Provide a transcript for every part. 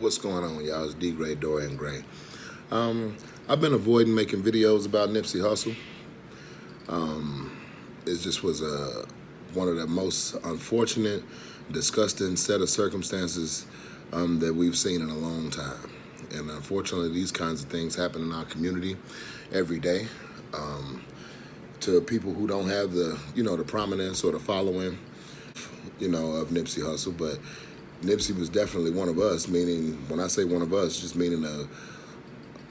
What's going on, y'all? It's D. Gray, Dorian Gray. I've been avoiding making videos about Nipsey Hussle. It just was one of the most unfortunate, disgusting set of circumstances that we've seen in a long time. And unfortunately, these kinds of things happen in our community every day to people who don't have the, the prominence or the following, of Nipsey Hussle. But Nipsey was definitely one of us, meaning, when I say one of us, just meaning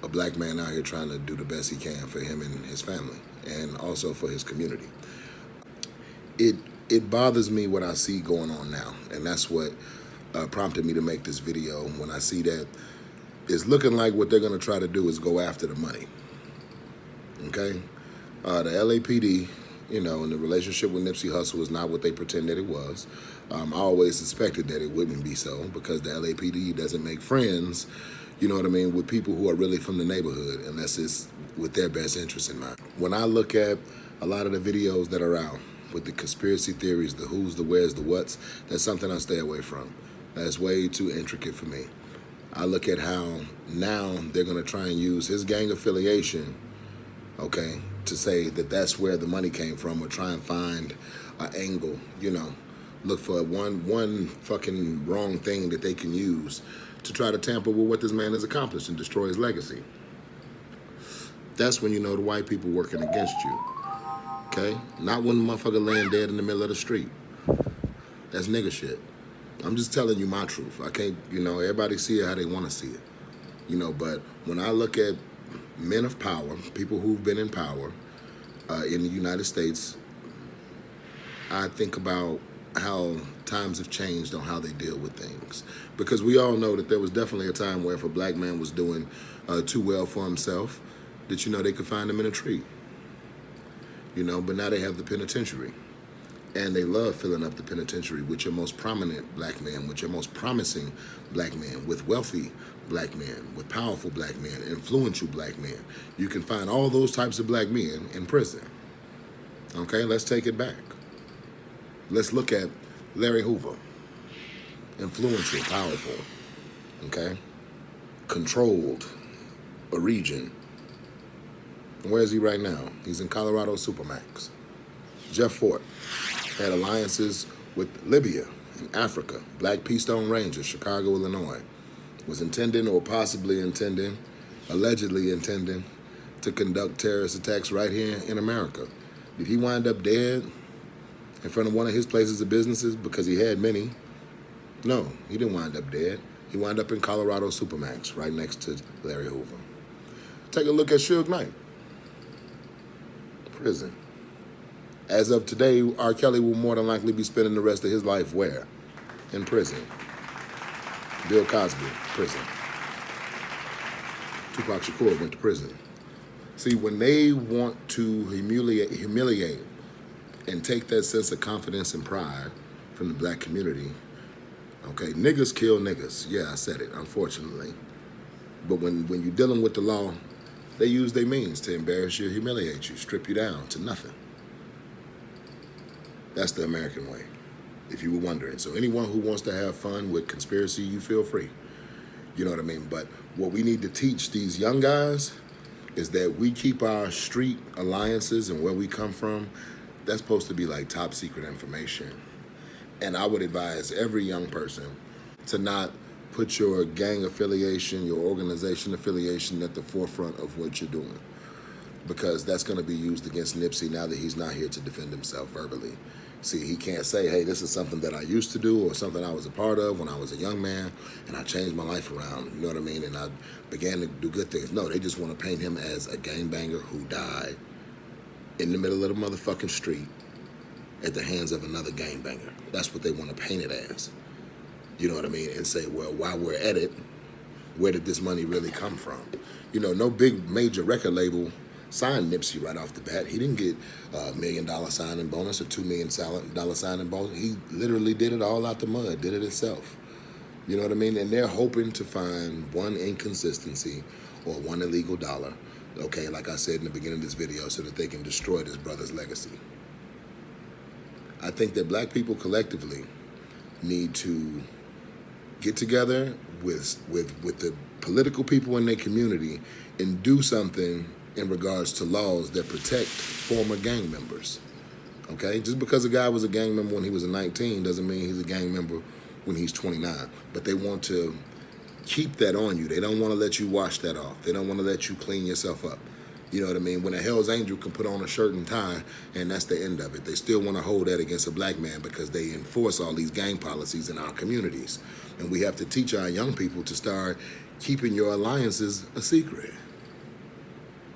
a black man out here trying to do the best he can for him and his family, and also for his community. It bothers me what I see going on now, and that's what prompted me to make this video. When I see that it's looking like what they're going to try to do is go after the money. Okay? The LAPD, and the relationship with Nipsey Hussle is not what they pretend that it was. I always suspected that it wouldn't be so, because the LAPD doesn't make friends, with people who are really from the neighborhood, unless it's with their best interest in mind. When I look at a lot of the videos that are out with the conspiracy theories, the who's, the where's, the what's, that's something I stay away from. That's way too intricate for me. I look at how now they're going to try and use his gang affiliation, okay, to say that that's where the money came from, or try and find an angle, look for one fucking wrong thing that they can use to try to tamper with what this man has accomplished and destroy his legacy. That's when you know the white people working against you, okay? Not when the motherfucker laying dead in the middle of the street. That's nigga shit. I'm just telling you my truth. I can't, everybody see it how they want to see it. But when I look at men of power, people who've been in power in the United States, I think about how times have changed on how they deal with things. Because we all know that there was definitely a time where if a black man was doing too well for himself, that, they could find him in a tree. But now they have the penitentiary. And they love filling up the penitentiary with your most prominent black men, with your most promising black men, with wealthy black men, with powerful black men, influential black men. You can find all those types of black men in prison. Okay, let's take it back. Let's look at Larry Hoover. Influential, powerful, okay? Controlled a region. Where is he right now? He's in Colorado Supermax. Jeff Fort had alliances with Libya and Africa. Black Keystone Rangers, Chicago, Illinois. Was intending, or possibly intending, allegedly intending, to conduct terrorist attacks right here in America. Did he wind up dead in front of one of his places of businesses because he had many? No, he didn't wind up dead. He wound up in Colorado Supermax, right next to Larry Hoover. Take a look at Suge Knight. Prison. As of today, R. Kelly will more than likely be spending the rest of his life where? In prison. Bill Cosby, prison. Tupac Shakur went to prison. See, when they want to humiliate and take that sense of confidence and pride from the black community, okay, niggas kill niggas. Yeah, I said it, unfortunately. But when you're dealing with the law, they use their means to embarrass you, humiliate you, strip you down to nothing. That's the American way, if you were wondering. So anyone who wants to have fun with conspiracy, you feel free. You know what I mean? But what we need to teach these young guys is that we keep our street alliances and where we come from. That's supposed to be like top secret information. And I would advise every young person to not put your gang affiliation, your organization affiliation at the forefront of what you're doing, because that's going to be used against Nipsey now that he's not here to defend himself verbally. See, he can't say, hey, this is something that I used to do or something I was a part of when I was a young man and I changed my life around, you know what I mean, and I began to do good things. No, they just want to paint him as a gangbanger who died in the middle of the motherfucking street at the hands of another gangbanger. That's what they want to paint it as. You know what I mean? And say, well, while we're at it, where did this money really come from? No big major record label signed Nipsey right off the bat. He didn't get $1 million signing bonus or $2 million signing bonus. He literally did it all out the mud, did it himself. You know what I mean? And they're hoping to find one inconsistency or one illegal dollar, okay, like I said in the beginning of this video, so that they can destroy this brother's legacy. I think that black people collectively need to get together with the political people in their community and do something in regards to laws that protect former gang members. Okay? Just because a guy was a gang member when he was 19 doesn't mean he's a gang member when he's 29. But they want to keep that on you. They don't want to let you wash that off. They don't want to let you clean yourself up. You know what I mean? When a Hell's Angel can put on a shirt and tie and that's the end of it, they still want to hold that against a black man because they enforce all these gang policies in our communities. And we have to teach our young people to start keeping your alliances a secret.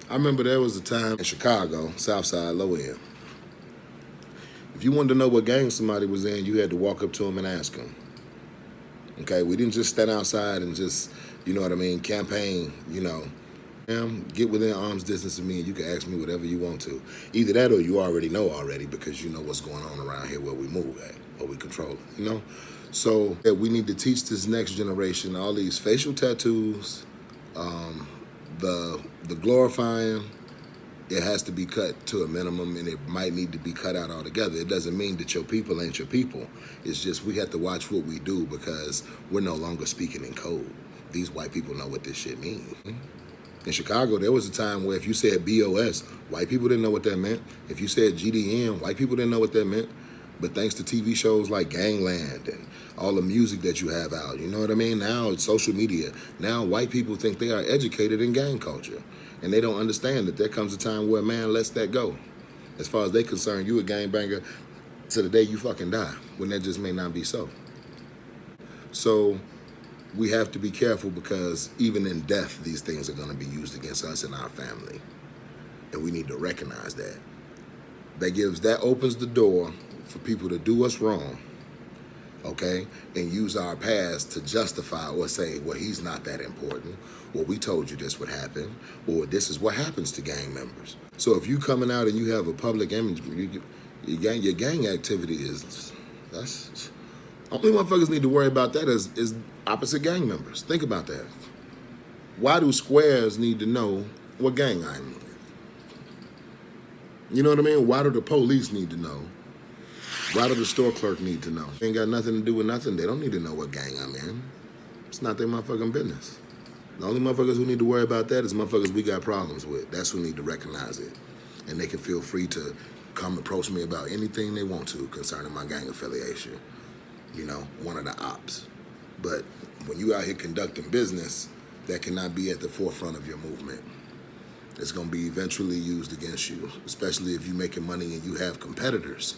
I remember there was a time in Chicago, Southside, low end. If you wanted to know what gang somebody was in, you had to walk up to them and ask them. Okay, we didn't just stand outside and just, you know what I mean, campaign, you know. Get within arm's distance of me and you can ask me whatever you want to. Either that or you already know because you know what's going on around here where we move at, where we control it, you know? So we need to teach this next generation all these facial tattoos, the glorifying, it has to be cut to a minimum and it might need to be cut out altogether. It doesn't mean that your people ain't your people. It's just we have to watch what we do because we're no longer speaking in code. These white people know what this shit means. In Chicago, there was a time where if you said BOS, white people didn't know what that meant. If you said GDN, white people didn't know what that meant. But thanks to TV shows like Gangland and all the music that you have out, you know what I mean? Now it's social media. Now white people think they are educated in gang culture. And they don't understand that there comes a time where a man lets that go. As far as they concerned, you a gangbanger to the day you fucking die, when that just may not be so. So we have to be careful because even in death, these things are going to be used against us and our family. And we need to recognize that. That opens the door for people to do us wrong, okay, and use our past to justify or say, well, he's not that important, or we told you this would happen, or this is what happens to gang members. So if you coming out and you have a public image, your gang activity that's only motherfuckers need to worry about that is opposite gang members. Think about that. Why do squares need to know what gang I'm with? You know what I mean? Why do the police need to know? Why do the store clerk need to know? Ain't got nothing to do with nothing. They don't need to know what gang I'm in. It's not their motherfucking business. The only motherfuckers who need to worry about that is motherfuckers we got problems with. That's who need to recognize it. And they can feel free to come approach me about anything they want to concerning my gang affiliation. You know, one of the ops. But when you out here conducting business, that cannot be at the forefront of your movement. It's going to be eventually used against you, especially if you're making money and you have competitors.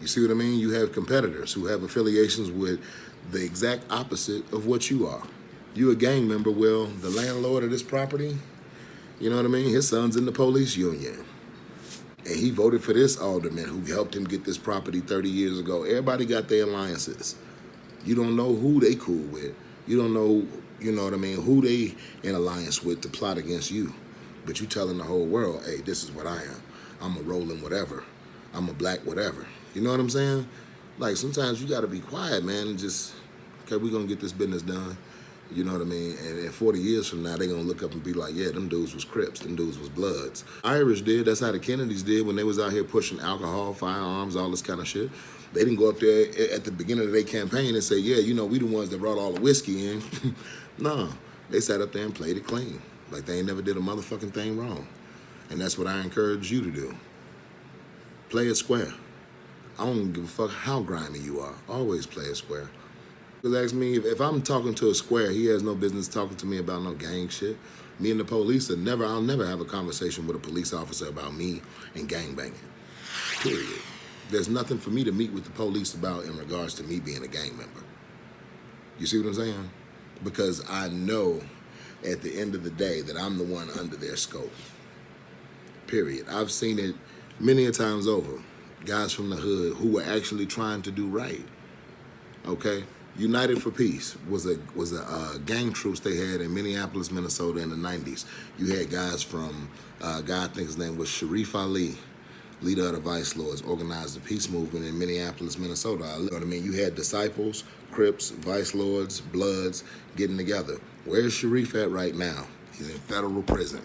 You see what I mean? You have competitors who have affiliations with the exact opposite of what you are. You a gang member, well, the landlord of this property, you know what I mean? His son's in the police union. And he voted for this alderman who helped him get this property 30 years ago. Everybody got their alliances. You don't know who they cool with. You don't know, you know what I mean, who they in alliance with to plot against you. But you telling the whole world, hey, this is what I am. I'm a rolling whatever. I'm a black whatever. You know what I'm saying? Like, sometimes you got to be quiet, man, and just, okay, we're going to get this business done. You know what I mean? And 40 years from now, they're going to look up and be like, yeah, them dudes was Crips. Them dudes was Bloods. Irish did. That's how the Kennedys did when they was out here pushing alcohol, firearms, all this kind of shit. They didn't go up there at the beginning of their campaign and say, yeah, you know, we the ones that brought all the whiskey in. No, they sat up there and played it clean. Like they ain't never did a motherfucking thing wrong. And that's what I encourage you to do. Play it square. I don't give a fuck how grimy you are. Always play it square. Because ask me, if I'm talking to a square, he has no business talking to me about no gang shit. Me and the police I'll never have a conversation with a police officer about me and gang banging. Period. There's nothing for me to meet with the police about in regards to me being a gang member. You see what I'm saying? Because I know at the end of the day that I'm the one under their scope. Period. I've seen it many a times over. Guys from the hood who were actually trying to do right. Okay? United for Peace was a gang truce they had in Minneapolis, Minnesota in the 90s. You had guys from, I think his name was Sharif Ali, leader of the Vice Lords, organized the peace movement in Minneapolis, Minnesota. You know what I mean? You had Disciples, Crips, Vice Lords, Bloods getting together. Where's Sharif at right now? He's in federal prison.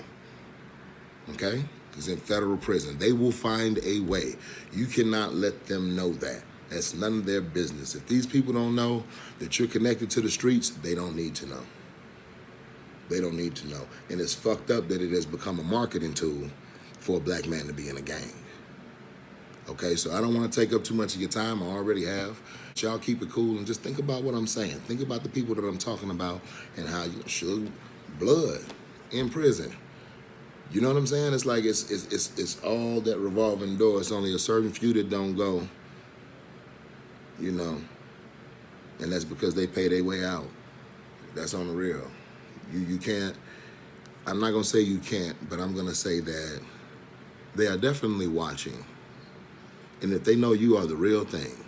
Okay? He's in federal prison. They will find a way. You cannot let them know that. That's none of their business. If these people don't know that you're connected to the streets, they don't need to know. They don't need to know. And it's fucked up that it has become a marketing tool for a black man to be in a gang. Okay, so I don't want to take up too much of your time. I already have. Y'all keep it cool and just think about what I'm saying. Think about the people that I'm talking about and how you should blood in prison. You know what I'm saying? It's like it's all that revolving door. It's only a certain few that don't go. You know, and that's because they pay their way out. That's on the real. You can't, I'm not going to say you can't, but I'm going to say that they are definitely watching. And if they know you are the real thing,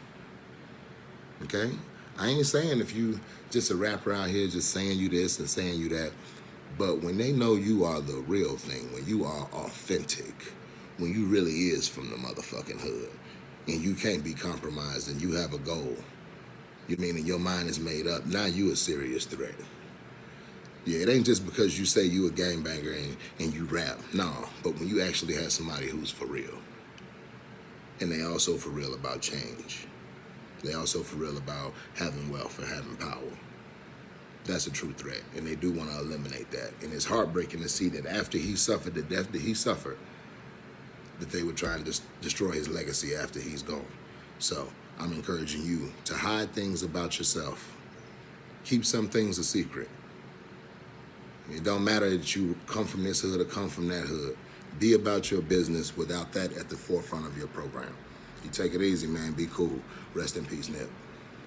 okay? I ain't saying if you just a rapper out here just saying you this and saying you that, but when they know you are the real thing, when you are authentic, when you really is from the motherfucking hood, and you can't be compromised and you have a goal, you mean and your mind is made up, now you a serious threat. Yeah, it ain't just because you say you a gangbanger and you rap. No, but when you actually have somebody who's for real. And they also for real about change. They also for real about having wealth and having power. That's a true threat. And they do want to eliminate that. And it's heartbreaking to see that after he suffered the death that he suffered, that they would try and destroy his legacy after he's gone. So I'm encouraging you to hide things about yourself. Keep some things a secret. It don't matter that you come from this hood or come from that hood. Be about your business without that at the forefront of your program. You take it easy, man. Be cool. Rest in peace, Nip.